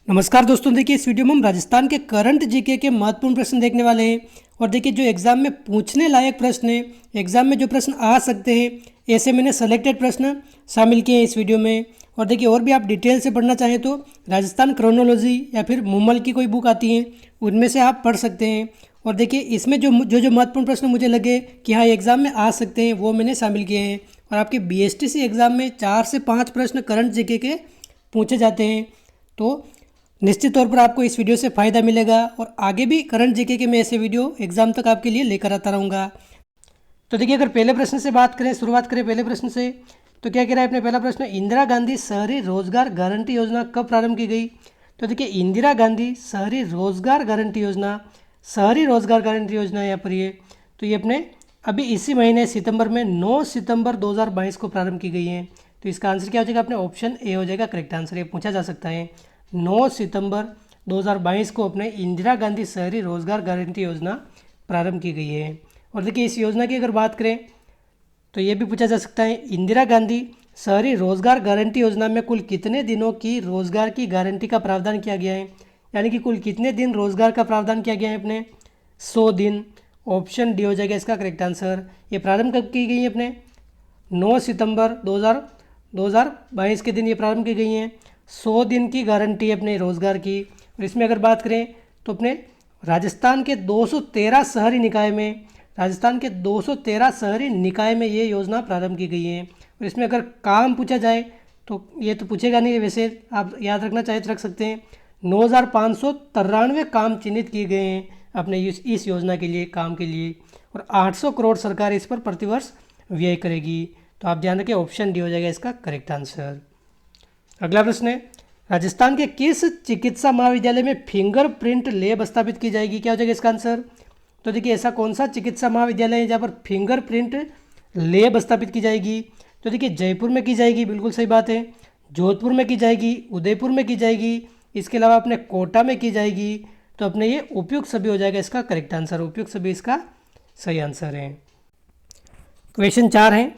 नमस्कार दोस्तों, देखिए इस वीडियो में हम राजस्थान के करंट जीके के महत्वपूर्ण प्रश्न देखने वाले हैं। और देखिए जो एग्जाम में पूछने लायक प्रश्न है, एग्जाम में जो प्रश्न आ सकते हैं, ऐसे मैंने सेलेक्टेड प्रश्न शामिल किए हैं इस वीडियो में। और देखिए और भी आप डिटेल से पढ़ना चाहें तो राजस्थान क्रोनोलॉजी या फिर मुमल की कोई बुक आती है, उनमें से आप पढ़ सकते हैं। और देखिए इसमें जो जो जो महत्वपूर्ण प्रश्न मुझे लगे कि हाँ एग्ज़ाम में आ सकते हैं, वो मैंने शामिल किए हैं। और आपके BSTC एग्ज़ाम में 4 से 5 प्रश्न करंट जीके के पूछे जाते हैं, तो निश्चित तौर पर आपको इस वीडियो से फ़ायदा मिलेगा। और आगे भी करंट जीके के मैं ऐसे वीडियो एग्जाम तक आपके लिए लेकर आता रहूँगा। तो देखिए अगर पहले प्रश्न से बात करें, शुरुआत करें पहले प्रश्न से, तो क्या कह रहा है अपने पहला प्रश्न, इंदिरा गांधी शहरी रोजगार गारंटी योजना कब प्रारंभ की गई। तो देखिए इंदिरा गांधी शहरी रोजगार गारंटी योजना, शहरी रोजगार गारंटी योजना यहाँ पर ये, तो ये अपने अभी इसी महीने सितंबर में 9 सितंबर 2022 को प्रारंभ की गई है। तो इसका आंसर क्या हो जाएगा, अपने ऑप्शन ए हो जाएगा करेक्ट आंसर। ये पूछा जा सकता है 9 सितंबर 2022 को अपने इंदिरा गांधी शहरी रोजगार गारंटी योजना प्रारंभ की गई है। और देखिए इस योजना की अगर बात करें तो ये भी पूछा जा सकता है, इंदिरा गांधी शहरी रोजगार गारंटी योजना में कुल कितने दिनों की रोजगार की गारंटी का प्रावधान किया गया है, यानी कि कुल कितने दिन रोजगार का प्रावधान किया गया है अपने 100 दिन। ऑप्शन डी हो जाएगा इसका करेक्ट आंसर। ये प्रारंभ कब की गई है अपने 9 सितंबर 2022 के दिन ये प्रारंभ की गई हैं। 100 दिन की गारंटी है अपने रोज़गार की। और इसमें अगर बात करें तो अपने राजस्थान के 213 शहरी निकाय में, राजस्थान के 213 शहरी निकाय में ये योजना प्रारंभ की गई है। और इसमें अगर काम पूछा जाए तो ये तो पूछेगा नहीं, वैसे आप याद रखना चाहे तो रख सकते हैं। 9,593 काम चिन्हित किए गए हैं अपने इस योजना के लिए, काम के लिए। और 800 करोड़ सरकार इस पर प्रतिवर्ष व्यय करेगी। तो आप ध्यान रखें ऑप्शन डी हो जाएगा इसका करेक्ट आंसर। अगला प्रश्न है, राजस्थान के किस चिकित्सा महाविद्यालय में फिंगरप्रिंट लैब स्थापित की जाएगी, क्या हो जाएगा इसका आंसर। तो देखिए ऐसा कौन सा चिकित्सा महाविद्यालय है जहाँ पर फिंगरप्रिंट लैब स्थापित की जाएगी। तो देखिए जयपुर में की जाएगी, बिल्कुल सही बात है। जोधपुर में की जाएगी, उदयपुर में की जाएगी, इसके अलावा अपने कोटा में की जाएगी। तो अपने ये उपयुक्त सभी हो जाएगा इसका करेक्ट आंसर, उपयुक्त सभी इसका सही आंसर है। क्वेश्चन 4 है,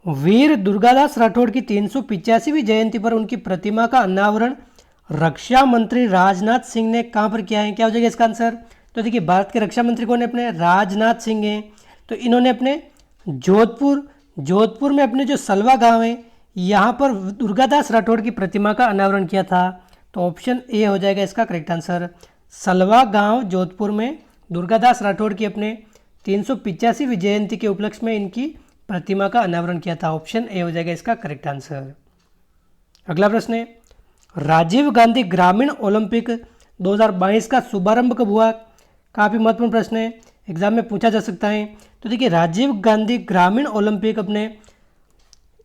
वीर दुर्गादास राठौड़ की 385वीं जयंती पर उनकी प्रतिमा का अनावरण रक्षा मंत्री राजनाथ सिंह ने कहाँ पर किया है, क्या हो जाएगा इसका आंसर। तो देखिए भारत के रक्षा मंत्री कौन है, अपने राजनाथ सिंह हैं। तो इन्होंने अपने जोधपुर में अपने जो सलवा गांव है यहाँ पर दुर्गादास राठौड़ की प्रतिमा का अनावरण किया था। तो ऑप्शन ए हो जाएगा इसका करेक्ट आंसर। सलवा गांव जोधपुर में दुर्गादास राठौड़ की अपने 385वीं जयंती के उपलक्ष्य में इनकी प्रतिमा का अनावरण किया था। ऑप्शन ए हो जाएगा इसका करेक्ट आंसर। अगला प्रश्न है, राजीव गांधी ग्रामीण ओलंपिक 2022 का शुभारंभ कब हुआ। काफ़ी महत्वपूर्ण प्रश्न है, एग्जाम में पूछा जा सकता है। तो देखिए राजीव गांधी ग्रामीण ओलंपिक अपने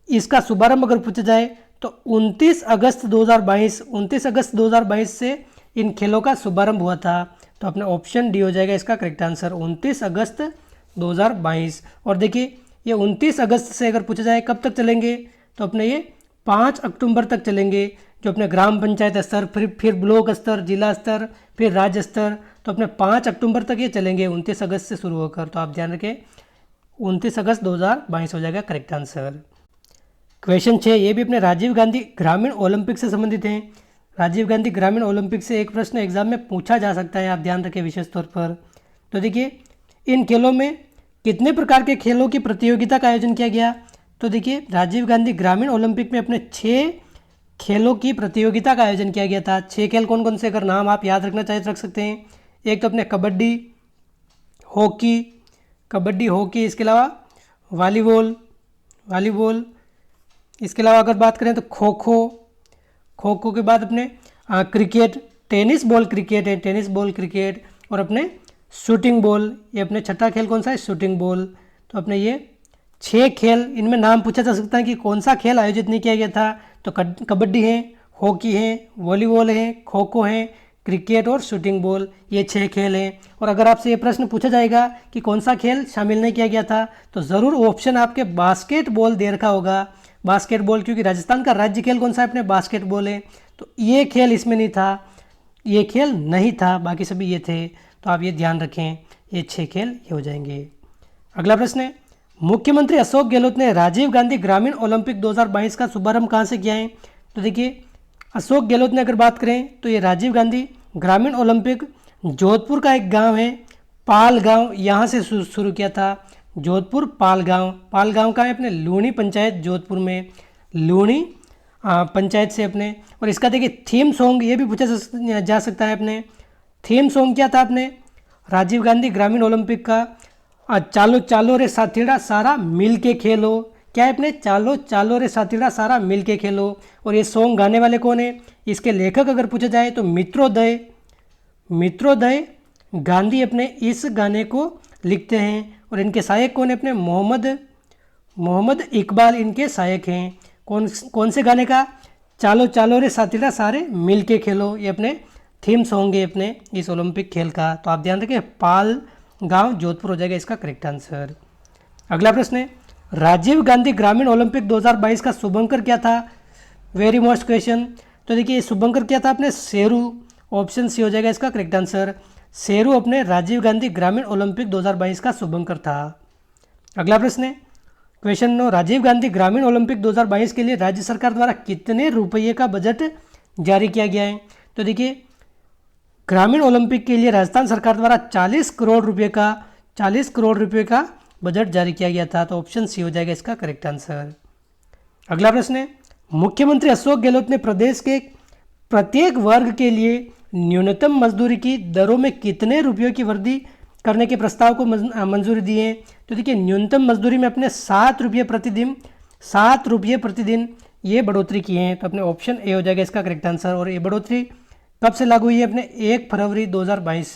इसका शुभारंभ अगर पूछा जाए तो 29 अगस्त 2022 से इन खेलों का शुभारंभ हुआ था। तो अपने ऑप्शन डी हो जाएगा इसका करेक्ट आंसर, 29 अगस्त 2022। और देखिए ये 29 अगस्त से अगर पूछा जाए कब तक चलेंगे, तो अपने ये 5 अक्टूबर तक चलेंगे, जो अपने ग्राम पंचायत स्तर, फिर ब्लॉक स्तर, जिला स्तर, फिर राज्य स्तर। तो अपने 5 अक्टूबर तक ये चलेंगे 29 अगस्त से शुरू होकर। तो आप ध्यान रखें 29 अगस्त 2022 हो जाएगा करेक्ट आंसर। क्वेश्चन 6, ये भी अपने राजीव गांधी ग्रामीण ओलंपिक से संबंधित हैं। राजीव गांधी ग्रामीण ओलंपिक से एक प्रश्न एग्जाम में पूछा जा सकता है, आप ध्यान रखें विशेष तौर पर। तो देखिए इन खेलों में कितने प्रकार के खेलों की प्रतियोगिता का आयोजन किया गया। तो देखिए राजीव गांधी ग्रामीण ओलंपिक में अपने 6 खेलों की प्रतियोगिता का आयोजन किया गया था। 6 खेल कौन कौन से, अगर नाम आप याद रखना चाहे तो रख सकते हैं। एक तो अपने कबड्डी, हॉकी, इसके अलावा वॉलीबॉल, इसके अलावा अगर बात करें तो खो खो के बाद अपने क्रिकेट, टेनिस बॉल क्रिकेट, और अपने शूटिंग बॉल, ये अपने छठा खेल कौन सा है, शूटिंग बॉल। तो अपने ये 6 खेल, इनमें नाम पूछा जा सकता है कि कौन सा खेल आयोजित नहीं किया गया था। तो कबड्डी है, हॉकी है, वॉलीबॉल है, खो खो है, क्रिकेट और शूटिंग बॉल, ये 6 खेल हैं। और अगर आपसे ये प्रश्न पूछा जाएगा कि कौन सा खेल शामिल नहीं किया गया था, तो ज़रूर ऑप्शन आपके बास्केटबॉल दे रखा होगा। बास्केटबॉल, क्योंकि राजस्थान का राज्य खेल कौन सा है, अपने बास्केटबॉल है। तो ये खेल इसमें नहीं था, ये खेल नहीं था, बाकी सभी ये थे। तो आप ये ध्यान रखें, ये 6 खेल ये हो जाएंगे। अगला प्रश्न है, मुख्यमंत्री अशोक गहलोत ने राजीव गांधी ग्रामीण ओलंपिक 2022 का शुभारंभ कहाँ से किया है। तो देखिए अशोक गहलोत ने अगर बात करें तो ये राजीव गांधी ग्रामीण ओलंपिक जोधपुर का एक गांव है पाल गांव, यहाँ से शुरू किया था। जोधपुर पाल गांव का है अपने लूणी पंचायत जोधपुर में, लूणी पंचायत से अपने। और इसका देखिए थीम सॉन्ग ये भी पूछा जा सकता है अपने। थीम सॉन्ग क्या था अपने राजीव गांधी ग्रामीण ओलंपिक का? चालो चालो रे साथीड़ा सारा मिल के खेलो। क्या है अपने? चालो चालो रे साथीड़ा सारा मिल के खेलो। और ये सॉन्ग गाने वाले कौन है? इसके लेखक अगर पूछा जाए तो मित्रोदय गांधी अपने इस गाने को लिखते हैं। और इनके सहायक कौन है अपने? मोहम्मद इकबाल इनके सहायक हैं। कौन से गाने का? चालो चालो रे साथीड़ा सारे मिल के खेलो। ये अपने थीम सॉन्ग है अपने इस ओलंपिक खेल का। तो आप ध्यान रखें पाल गांव जोधपुर हो जाएगा इसका करेक्ट आंसर। अगला प्रश्न है राजीव गांधी ग्रामीण ओलंपिक 2022 का शुभंकर क्या था? Very most question. तो देखिए शुभंकर क्या था अपने? शेरू। ऑप्शन सी हो जाएगा इसका करेक्ट आंसर। शेरू अपने राजीव गांधी ग्रामीण ओलंपिक 2022 का शुभंकर था। अगला प्रश्न है क्वेश्चन 9 राजीव गांधी ग्रामीण ओलंपिक 2022 के लिए राज्य सरकार द्वारा कितने रुपये का बजट जारी किया गया है? तो देखिए ग्रामीण ओलंपिक के लिए राजस्थान सरकार द्वारा 40 करोड़ रुपये का बजट जारी किया गया था। तो ऑप्शन सी हो जाएगा इसका करेक्ट आंसर। अगला प्रश्न है मुख्यमंत्री अशोक गहलोत ने प्रदेश के प्रत्येक वर्ग के लिए न्यूनतम मजदूरी की दरों में कितने रुपयों की वृद्धि करने के प्रस्ताव को मंजूरी दी है? तो देखिए न्यूनतम मजदूरी में अपने 7 रुपये प्रतिदिन ये बढ़ोतरी की है। तो अपने ऑप्शन ए हो जाएगा इसका करेक्ट आंसर। और ये बढ़ोतरी कब से लागू हुई है? अपने 1 फरवरी 2022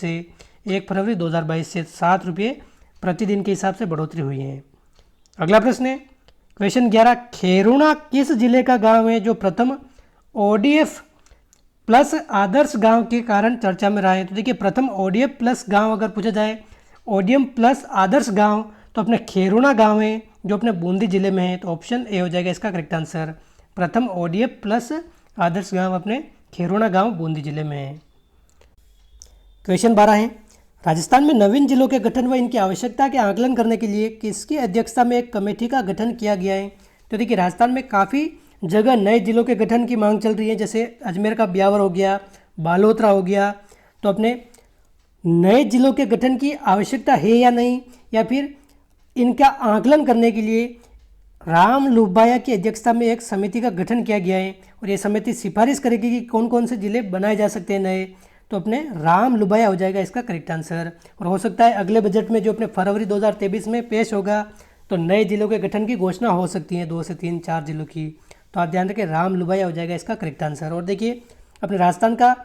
से 7 रुपये प्रतिदिन के हिसाब से बढ़ोतरी हुई है। अगला प्रश्न है क्वेश्चन 11 खेरुणा किस जिले का गांव है जो प्रथम ODF प्लस आदर्श गांव के कारण चर्चा में रहा है? तो देखिए प्रथम ODF प्लस गांव अगर पूछा जाए ODM प्लस आदर्श गांव तो अपने खेरुणा गांव है जो अपने बूंदी जिले में है। तो ऑप्शन ए हो जाएगा इसका करेक्ट आंसर। प्रथम ODF प्लस आदर्श गांव अपने खेरुणा गांव बूंदी जिले में है। क्वेश्चन 12 है राजस्थान में नवीन जिलों के गठन व इनकी आवश्यकता के आकलन करने के लिए किसकी अध्यक्षता में एक कमेटी का गठन किया गया है? तो देखिए राजस्थान में काफ़ी जगह नए जिलों के गठन की मांग चल रही है, जैसे अजमेर का ब्यावर हो गया, बालोतरा हो गया। तो अपने नए जिलों के गठन की आवश्यकता है या नहीं, या फिर इनका आकलन करने के लिए राम लुबाया की अध्यक्षता में एक समिति का गठन किया गया है। और ये समिति सिफारिश करेगी कि कौन कौन से जिले बनाए जा सकते हैं नए। तो अपने राम लुबाया हो जाएगा इसका करेक्ट आंसर। और हो सकता है अगले बजट में जो अपने फरवरी 2023 में पेश होगा तो नए जिलों के गठन की घोषणा हो सकती है 2 से 3 4 जिलों की। तो आप ध्यान रखें राम लुबाया हो जाएगा इसका करेक्ट आंसर। और देखिए अपने राजस्थान का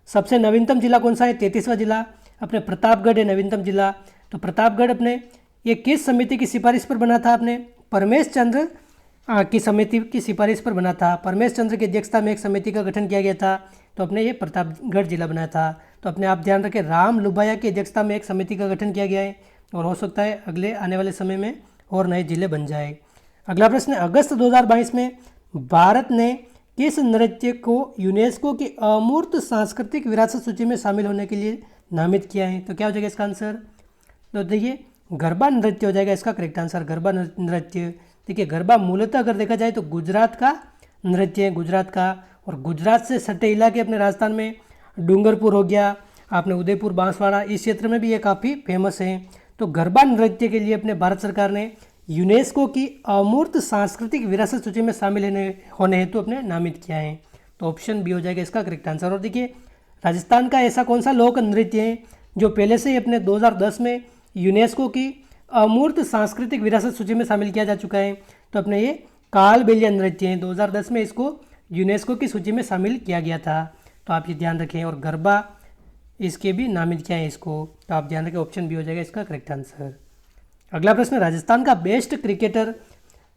सबसे नवीनतम जिला कौन सा है? 33वां जिला अपने प्रतापगढ़ है नवीनतम जिला। तो प्रतापगढ़ अपने ये किस समिति की सिफारिश पर बना था? अपने परमेश चंद्र की समिति की सिफारिश पर बना था। परमेश चंद्र की अध्यक्षता में एक समिति का गठन किया गया था। तो अपने ये प्रतापगढ़ जिला बनाया था। तो अपने आप ध्यान रखें राम लुबाया की अध्यक्षता में एक समिति का गठन किया गया है और हो सकता है अगले आने वाले समय में और नए जिले बन जाए। अगला प्रश्न अगस्त 2022 में भारत ने किस नृत्य को यूनेस्को की अमूर्त सांस्कृतिक विरासत सूची में शामिल होने के लिए नामित किया है? तो क्या हो जाएगा इसका आंसर? तो देखिए गरबा नृत्य हो जाएगा इसका करेक्ट आंसर। गरबा नृत्य देखिए गरबा मूलतः अगर देखा जाए तो गुजरात का नृत्य है, गुजरात का। और गुजरात से सटे इलाके अपने राजस्थान में डूंगरपुर हो गया, आपने उदयपुर बांसवाड़ा इस क्षेत्र में भी ये काफ़ी फेमस है। तो गरबा नृत्य के लिए अपने भारत सरकार ने यूनेस्को की अमूर्त सांस्कृतिक विरासत सूची में शामिल होने हेतु अपने नामित किया है। तो ऑप्शन बी हो जाएगा इसका करेक्ट आंसर। और देखिए राजस्थान का ऐसा कौन सा लोक नृत्य है जो पहले से ही अपने 2010 में यूनेस्को की अमूर्त सांस्कृतिक विरासत सूची में शामिल किया जा चुका है? तो अपने ये कालबेलिया नृत्य है। 2010 में इसको यूनेस्को की सूची में शामिल किया गया था। तो आप ये ध्यान रखें। और गरबा इसके भी नामित किया है इसको। तो आप ध्यान रखें ऑप्शन बी हो जाएगा इसका करेक्ट आंसर। अगला प्रश्न राजस्थान का बेस्ट क्रिकेटर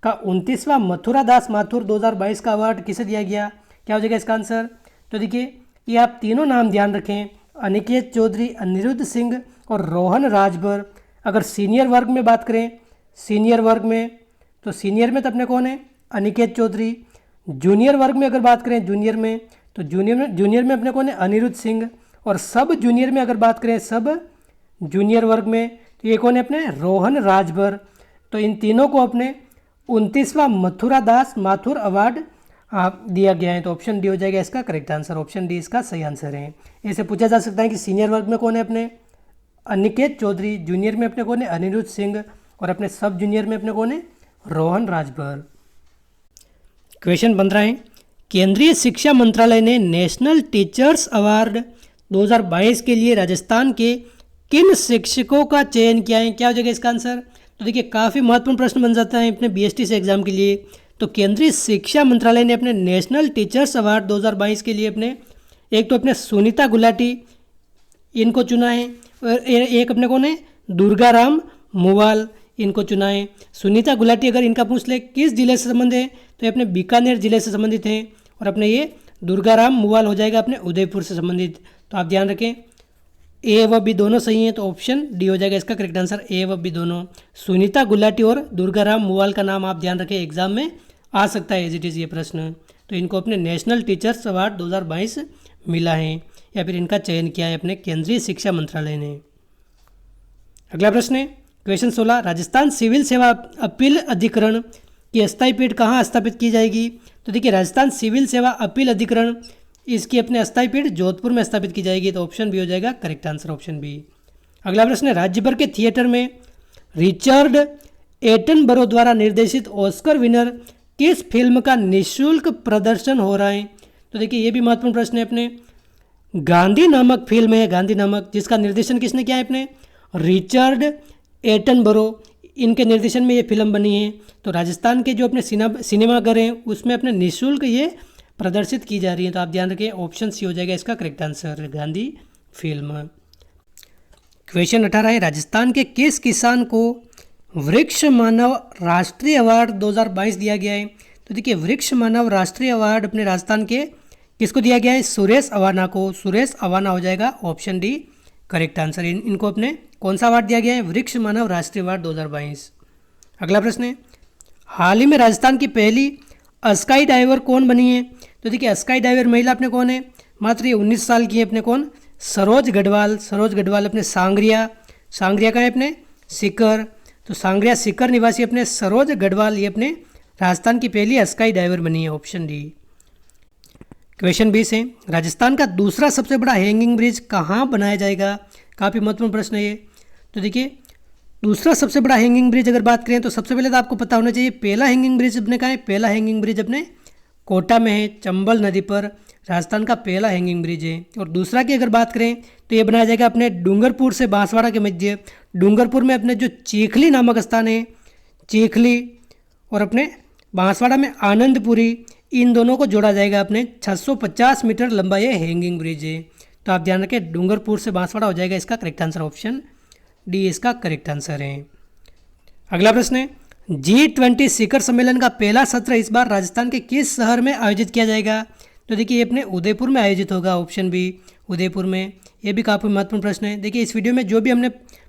का 29वां मथुरा दास माथुर 2022 का अवार्ड किसे दिया गया? क्या हो जाएगा इसका आंसर? तो देखिए ये आप तीनों नाम ध्यान रखें, अनिकेत चौधरी, अनिरुद्ध सिंह और रोहन राजभर। अगर सीनियर वर्ग में बात करें, सीनियर वर्ग में तो सीनियर में तो अपने कौन है? अनिकेत चौधरी। जूनियर वर्ग में अगर बात करें जूनियर में तो जूनियर में अपने कौन है? अनिरुद्ध सिंह। और सब जूनियर में अगर बात करें सब जूनियर वर्ग में तो ये कौन है? अपने रोहन राजभर। तो इन तीनों को अपने 29वां मथुरा दास माथुर अवार्ड दिया गया है, तो ऑप्शन डी हो जाएगा इसका करेक्ट आंसर। ऑप्शन डी इसका सही आंसर है। ऐसे पूछा जा सकता है कि सीनियर वर्ग में कौन है अपने अनिकेत चौधरी, जूनियर में अपने कौन है अनिरुद्ध सिंह, और अपने सब जूनियर में अपने कौन है रोहन राजभर। क्वेश्चन 15 है, केंद्रीय शिक्षा मंत्रालय ने नेशनल टीचर्स अवार्ड 2022 के लिए राजस्थान के किन शिक्षकों का चयन किया है? क्या हो जाएगा इसका आंसर? तो देखिए काफ़ी महत्वपूर्ण प्रश्न बन जाता है अपने बीएसटी से एग्जाम के लिए। तो केंद्रीय शिक्षा मंत्रालय ने अपने नेशनल टीचर्स अवार्ड 2022 के लिए अपने एक तो अपने सुनीता गुलाटी इनको चुना है, और एक अपने कौन है दुर्गाराम मुवाल इनको चुना है। सुनीता गुलाटी अगर इनका पूछ ले किस जिले से संबंध है, तो ये अपने बीकानेर जिले से संबंधित हैं, और अपने ये दुर्गाराम मुवाल हो जाएगा अपने उदयपुर से संबंधित। तो आप ध्यान रखें ए व बी दोनों सही हैं, तो ऑप्शन डी हो जाएगा इसका करेक्ट आंसर। ए व बी दोनों, सुनीता गुलाटी और दुर्गाराम मुवाल का नाम आप ध्यान रखें, एग्जाम में आ सकता है एज इट इज़ ये प्रश्न। तो इनको अपने नेशनल टीचर्स अवार्ड 2022 मिला है, या फिर इनका चयन किया है अपने केंद्रीय शिक्षा मंत्रालय ने। अगला प्रश्न है क्वेश्चन 16, राजस्थान सिविल सेवा अपील अधिकरण की स्थायी पीठ कहाँ स्थापित की जाएगी? तो देखिए राजस्थान सिविल सेवा अपील अधिकरण इसकी अपने अस्थायी पीठ जोधपुर में स्थापित की जाएगी, तो ऑप्शन बी हो जाएगा करेक्ट आंसर, ऑप्शन बी। अगला प्रश्न है, राज्य भर के थिएटर में रिचर्ड एटनबरो द्वारा निर्देशित ऑस्कर विनर किस फिल्म का निःशुल्क प्रदर्शन हो रहा है? तो देखिए ये भी महत्वपूर्ण प्रश्न है अपने। गांधी नामक फिल्म है, गांधी नामक, जिसका निर्देशन किसने किया है अपने रिचर्ड एटनबरो, इनके निर्देशन में ये फिल्म बनी है। तो राजस्थान के जो अपने सिनेमाघर हैं उसमें अपने निःशुल्क ये प्रदर्शित की जा रही है, तो आप ध्यान रखें ऑप्शन सी हो जाएगा इसका correct answer, Gandhi film. Question 18 है, राजस्थान के किस किसान को वृक्ष मानव राष्ट्रीय अवार्ड 2022 दिया गया है? तो देखिए वृक्ष मानव राष्ट्रीय अवार्ड अपने राजस्थान के किसको दिया गया है? सुरेश अवाना को। सुरेश अवाना हो जाएगा ऑप्शन डी करेक्ट आंसर। इनको अपने कौन सा अवार्ड दिया गया है? वृक्ष मानव राष्ट्रीय अवार्ड 2022। अगला प्रश्न है, हाल ही में राजस्थान की पहली स्काई डाइवर कौन बनी है? तो देखिए स्काई डाइवर महिला अपने कौन है? मात्र ये 19 साल की है अपने कौन? सरोज गढ़वाल। सरोज गढ़वाल अपने सांगरिया का है अपने सीकर, तो सांगरिया सीकर निवासी अपने सरोज गढ़वाल ये अपने राजस्थान की पहली स्काई डाइवर बनी है, ऑप्शन डी। क्वेश्चन 20 है, राजस्थान का दूसरा सबसे बड़ा हैंगिंग ब्रिज कहाँ बनाया जाएगा? काफ़ी महत्वपूर्ण प्रश्न है ये। तो देखिए दूसरा सबसे बड़ा हैंगिंग ब्रिज अगर बात करें तो सबसे पहले तो आपको पता होना चाहिए पहला हैंगिंग ब्रिज अपने कहाँ है? पहला हैंगिंग ब्रिज अपने कोटा में है, चंबल नदी पर राजस्थान का पहला हैंगिंग ब्रिज है। और दूसरा की अगर बात करें तो ये बनाया जाएगा अपने डूंगरपुर से बांसवाड़ा के मध्य। डूंगरपुर में अपने जो चीखली नामक स्थान है, चीखली, और अपने बांसवाड़ा में आनंदपुरी, इन दोनों को जोड़ा जाएगा अपने 650 मीटर लंबा ये हैंगिंग ब्रिज है। तो आप ध्यान रखें डूंगरपुर से बांसवाड़ा हो जाएगा इसका करेक्ट आंसर, ऑप्शन डी इसका करेक्ट आंसर है। अगला प्रश्न है, G20 शिखर सम्मेलन का पहला सत्र इस बार राजस्थान के किस शहर में आयोजित किया जाएगा? तो देखिए ये अपने उदयपुर में आयोजित होगा, ऑप्शन बी उदयपुर में। ये भी काफ़ी महत्वपूर्ण प्रश्न है। देखिए इस वीडियो में जो भी हमने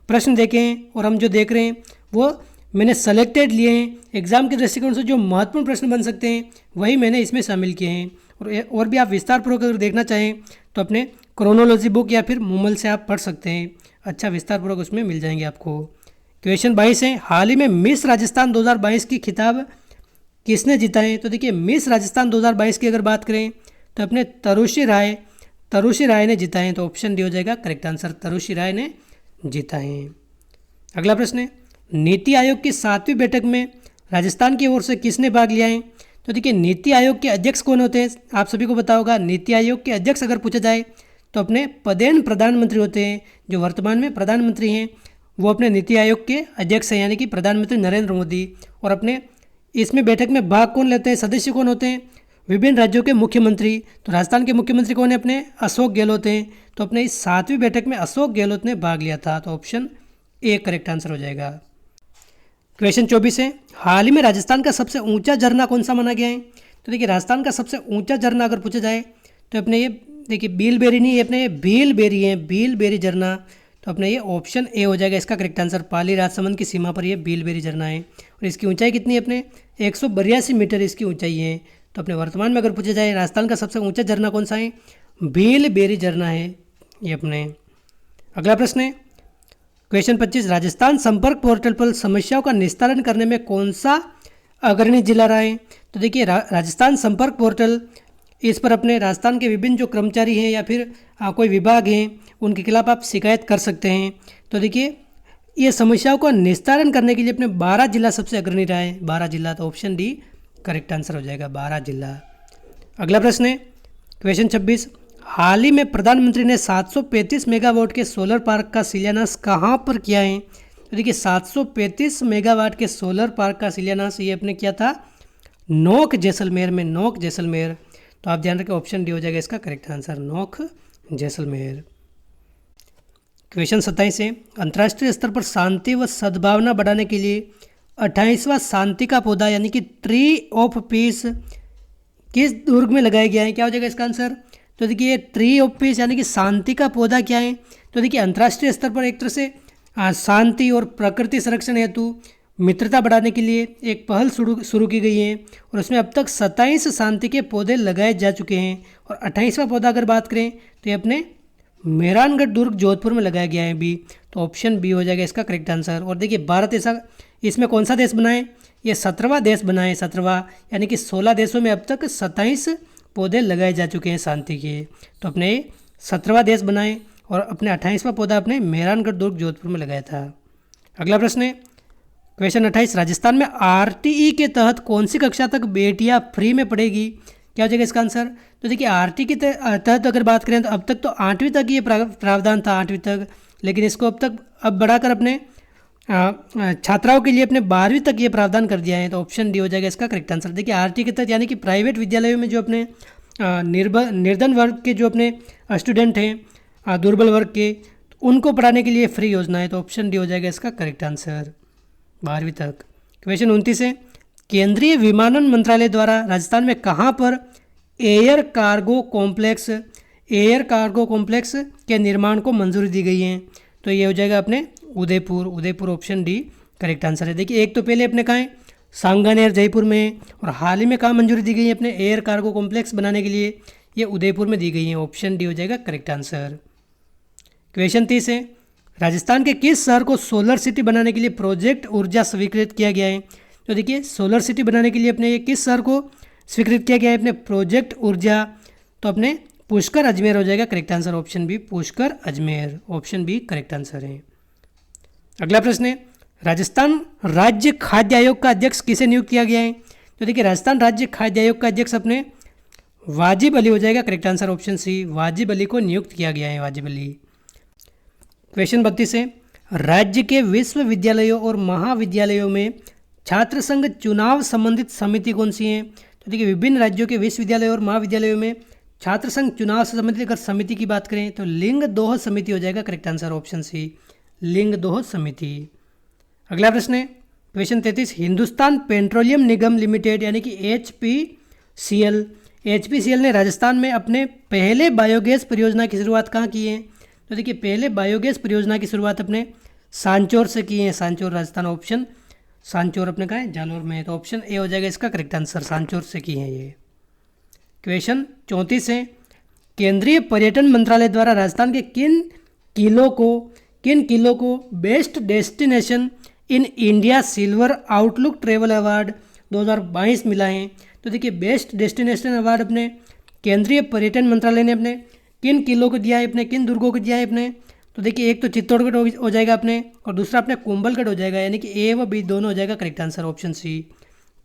प्रश्न देखे हैं और हम जो देख रहे हैं वो मैंने सेलेक्टेड लिए हैं, एग्जाम के दृष्टिकोण से जो महत्वपूर्ण प्रश्न बन सकते हैं वही मैंने इसमें शामिल किए हैं। और भी आप विस्तारपूर्वक अगर देखना चाहें तो अपने क्रोनोलॉजी बुक या फिर मूमल से आप पढ़ सकते हैं, अच्छा विस्तारपूर्वक उसमें मिल जाएंगे आपको। क्वेश्चन 22 है, हाल ही में मिस राजस्थान 2022 की खिताब किसने जीता है? तो देखिए मिस राजस्थान 2022 की अगर बात करें तो अपने तरुषि राय ने जीता है, तो ऑप्शन डी हो जाएगा करेक्ट आंसर, तरुषि राय ने जीता है। अगला प्रश्न है, नीति आयोग की 7वीं बैठक में राजस्थान की ओर से किसने भाग लिया है? तो देखिए नीति आयोग के अध्यक्ष कौन होते हैं? आप सभी को पता होगा। नीति आयोग के अध्यक्ष अगर पूछा जाए तो अपने पदेन प्रधानमंत्री होते हैं, जो वर्तमान में प्रधानमंत्री हैं वो अपने नीति आयोग के अध्यक्ष हैं, यानी कि प्रधानमंत्री नरेंद्र मोदी। और अपने इसमें बैठक में भाग कौन लेते हैं, सदस्य कौन होते हैं? विभिन्न राज्यों के मुख्यमंत्री। तो राजस्थान के मुख्यमंत्री कौन है? अपने अशोक गहलोत हैं। तो अपने इस 7वीं बैठक में अशोक गहलोत ने भाग लिया था, तो ऑप्शन ए करेक्ट आंसर हो जाएगा। क्वेश्चन 24 है, हाल ही में राजस्थान का सबसे ऊंचा झरना कौन सा माना गया है? तो देखिए राजस्थान का सबसे ऊंचा झरना अगर पूछा जाए तो अपने ये देखिए बीलबेरी नहीं, अपने ये भीलबेरी है, भीलबेरी झरना। तो अपने ये ऑप्शन ए हो जाएगा इसका करेक्ट आंसर। पाली राजसमंद की सीमा पर ये भीलबेरी झरना है और इसकी ऊंचाई कितनी है? अपने 182 मीटर इसकी ऊंचाई है। तो अपने वर्तमान में अगर पूछा जाए राजस्थान का सबसे ऊंचा झरना कौन सा है? भीलबेरी झरना है ये अपने। अगला प्रश्न है क्वेश्चन 25, राजस्थान संपर्क पोर्टल पर समस्याओं का निस्तारण करने में कौन सा अग्रणी जिला रहा है। तो देखिए राजस्थान संपर्क पोर्टल, इस पर अपने राजस्थान के विभिन्न जो कर्मचारी हैं या फिर कोई विभाग हैं उनके खिलाफ आप शिकायत कर सकते हैं। तो देखिए ये समस्याओं का निस्तारण करने के लिए अपने 12 जिला सबसे अग्रणी रहा है, 12 जिला। तो ऑप्शन डी करेक्ट आंसर हो जाएगा, 12 जिला। अगला प्रश्न है क्वेश्चन 26, हाल ही में प्रधानमंत्री ने 735 मेगावाट के सोलर पार्क का शिलान्यास कहाँ पर किया है? तो देखिए 735 मेगावाट के सोलर पार्क का शिलान्यास ये अपने किया था नोक जैसलमेर में, नोक जैसलमेर। तो आप ध्यान रखें ऑप्शन डी हो जाएगा इसका करेक्ट आंसर, नोक जैसलमेर। क्वेश्चन 27 है, अंतर्राष्ट्रीय स्तर पर शांति व सद्भावना बढ़ाने के लिए 28वां शांति का पौधा यानी कि ट्री ऑफ पीस किस दुर्ग में लगाया गया है? क्या हो जाएगा इसका आंसर? तो देखिए ट्री ऑफ पीस यानी कि शांति का पौधा क्या है? तो देखिए अंतर्राष्ट्रीय स्तर पर एक तरह से शांति और प्रकृति संरक्षण हेतु मित्रता बढ़ाने के लिए एक पहल शुरू की गई है और उसमें अब तक 27 शांति के पौधे लगाए जा चुके हैं। और 28वां पौधा अगर बात करें तो ये अपने मेहरानगढ़ दुर्ग जोधपुर में लगाया गया है बी। तो ऑप्शन बी हो जाएगा इसका करेक्ट आंसर। और देखिए भारत ऐसा इसमें कौन सा देश बना है? ये 17वां देश बना है, 17वां, यानी कि 16 देशों में अब तक 27 पौधे लगाए जा चुके हैं शांति के। तो अपने 17वां देश बनाए और अपने 28वां पौधा अपने मेहरानगढ़ दुर्ग जोधपुर में लगाया था। अगला प्रश्न है क्वेश्चन 28, राजस्थान में आरटीई के तहत कौन सी कक्षा तक बेटियां फ्री में पढ़ेगी? क्या हो जाएगा इसका आंसर? तो देखिए आरटी के तहत अगर बात करें तो अब तक तो 8वीं तक ये प्रावधान था, 8वीं तक, लेकिन इसको अब बढ़ाकर अपने छात्राओं के लिए अपने 12वीं तक ये प्रावधान कर दिया है। तो ऑप्शन डी हो जाएगा इसका करेक्ट आंसर। देखिए आरटी के तहत यानी कि प्राइवेट विद्यालयों में जो अपने निर्धन वर्ग के जो अपने स्टूडेंट हैं, दुर्बल वर्ग के, उनको पढ़ाने के लिए फ्री योजना है। तो ऑप्शन डी हो जाएगा इसका करेक्ट आंसर, 12वीं तक। क्वेश्चन 29 है, केंद्रीय विमानन मंत्रालय द्वारा राजस्थान में कहाँ पर एयर कार्गो कॉम्प्लेक्स के निर्माण को मंजूरी दी गई है? तो ये हो जाएगा अपने Udaipur, option D correct answer है। देखिए एक तो पहले अपने कहाँ है, सांगानेर जयपुर में, और हाल ही में कहाँ मंजूरी दी गई है अपने एयर कार्गो कॉम्प्लेक्स बनाने के लिए? ये उदयपुर में दी गई है, ऑप्शन डी हो जाएगा करेक्ट आंसर। क्वेश्चन 30 है, राजस्थान के किस शहर को सोलर सिटी बनाने के लिए प्रोजेक्ट ऊर्जा स्वीकृत किया गया है? तो देखिए सोलर सिटी बनाने के लिए अपने ये किस शहर को स्वीकृत किया गया है अपने प्रोजेक्ट ऊर्जा? तो अपने पुष्कर अजमेर हो जाएगा correct answer, option B Pushkar Ajmer, option B correct answer है। अगला प्रश्न है, राजस्थान राज्य खाद्य आयोग का अध्यक्ष किसे नियुक्त किया गया है? तो देखिए राजस्थान राज्य खाद्य आयोग का अध्यक्ष अपने वाजिब अली हो जाएगा करेक्ट आंसर, ऑप्शन सी वाजिब अली को नियुक्त किया गया है, वाजिब अली। क्वेश्चन 32 है, राज्य के विश्वविद्यालयों और महाविद्यालयों में छात्र संघ चुनाव संबंधित समिति कौन सी है? तो देखिए विभिन्न राज्यों के विश्वविद्यालयों और महाविद्यालयों में छात्र संघ चुनाव से संबंधित अगर समिति की बात करें तो लिंग दोह समिति हो जाएगा करेक्ट आंसर, ऑप्शन सी लिंग दोह समिति। अगला प्रश्न है क्वेश्चन 33, हिंदुस्तान पेट्रोलियम निगम लिमिटेड यानी कि एचपीसीएल ने राजस्थान में अपने पहले बायोगैस परियोजना की शुरुआत कहाँ की है? तो देखिए पहले बायोगैस परियोजना की शुरुआत अपने सांचौर से की है, सांचौर राजस्थान, ऑप्शन सांचौर अपने कहा है जालोर में। तो ऑप्शन ए हो जाएगा इसका करेक्ट आंसर, सांचौर से की है ये। क्वेश्चन 34 है, केंद्रीय पर्यटन मंत्रालय द्वारा राजस्थान के किन किलो को best destination in India silver outlook travel award 2022 मिला है? तो देखिए बेस्ट डेस्टिनेशन अवार्ड अपने केंद्रीय पर्यटन मंत्रालय ने अपने किन किलों को दिया है, अपने किन दुर्गों को दिया है अपने? तो देखिए एक तो चित्तौड़गढ़ हो जाएगा अपने, और दूसरा अपने कुंभलगढ़ हो जाएगा, यानी कि ए व बी दोनों हो जाएगा correct answer, option C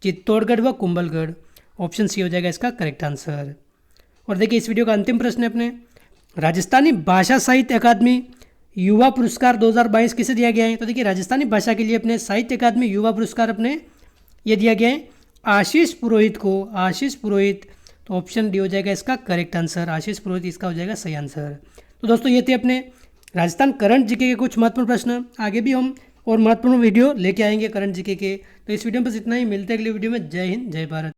Chittorgarh व कुंभलगढ़, ऑप्शन सी हो जाएगा इसका करेक्ट आंसर। और देखिए इस वीडियो का अंतिम प्रश्न है अपने, राजस्थानी भाषा साहित्य अकादमी युवा पुरस्कार 2022 किसे दिया गया है? तो देखिए राजस्थानी भाषा के लिए अपने साहित्य अकादमी युवा पुरस्कार अपने ये दिया गया है आशीष पुरोहित को, आशीष पुरोहित। तो ऑप्शन डी हो जाएगा इसका करेक्ट आंसर, आशीष पुरोहित इसका हो जाएगा सही आंसर। तो दोस्तों ये थे अपने राजस्थान करंट जीके के कुछ महत्वपूर्ण प्रश्न। आगे भी हम और महत्वपूर्ण वीडियो लेके आएंगे करंट जीके के। तो इस वीडियो में बस इतना ही, मिलते हैं अगले वीडियो में। जय हिंद, जय भारत।